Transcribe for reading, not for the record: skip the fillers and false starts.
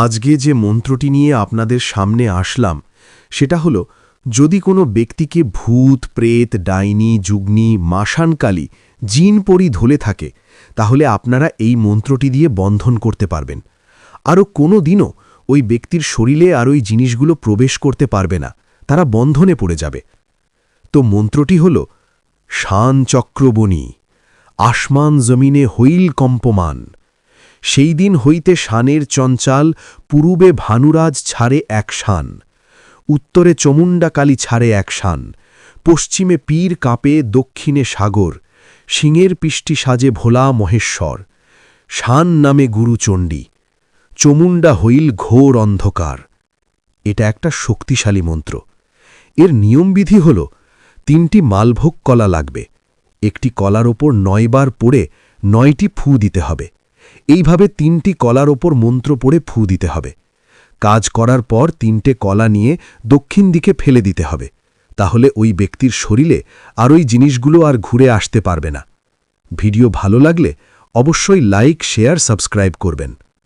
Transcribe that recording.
আজকে যে মন্ত্রটি নিয়ে আপনাদের সামনে আসলাম সেটা হলো, যদি কোনো ব্যক্তিকে ভূত, প্রেত, ডাইনি, যুগ্নি, মাসানকালী, জিনপরি ধরে থাকে, তাহলে আপনারা এই মন্ত্রটি দিয়ে বন্ধন করতে পারবেন। আরও কোনো দিনও ওই ব্যক্তির শরীরে আর ওই জিনিসগুলো প্রবেশ করতে পারবে না, তারা বন্ধনে পড়ে যাবে। তো মন্ত্রটি হল, শান চক্রবণী, আসমান জমিনে হইল কম্পমান। সেই দিন হইতে শানের চঞ্চাল, পূর্বে ভানুরাজ ছাড়ে এক শান, উত্তরে চমুণ্ডাকালী ছাড়ে এক শান, পশ্চিমে পীর কাঁপে, দক্ষিণে সাগর, সিংহের পিষ্টি সাজে ভোলা মহেশ্বর, শান নামে গুরুচণ্ডী, চমুণ্ডা হইল ঘোর অন্ধকার। এটা একটা শক্তিশালী মন্ত্র। এর নিয়মবিধি হল, 3টি মালভোগ কলা লাগবে, একটি কলার ওপর 9 বার পড়ে 9টি ফু দিতে হবে। এইভাবে 3টি কলার ওপর মন্ত্র পড়ে ফু দিতে হবে। কাজ করার পর 3টে কলা নিয়ে দক্ষিণ দিকে ফেলে দিতে হবে, তাহলে ওই ব্যক্তির শরীরে আর ওই জিনিসগুলো আর ঘুরে আসতে পারবে না। ভিডিও ভালো লাগলে অবশ্যই লাইক, শেয়ার, সাবস্ক্রাইব করবেন।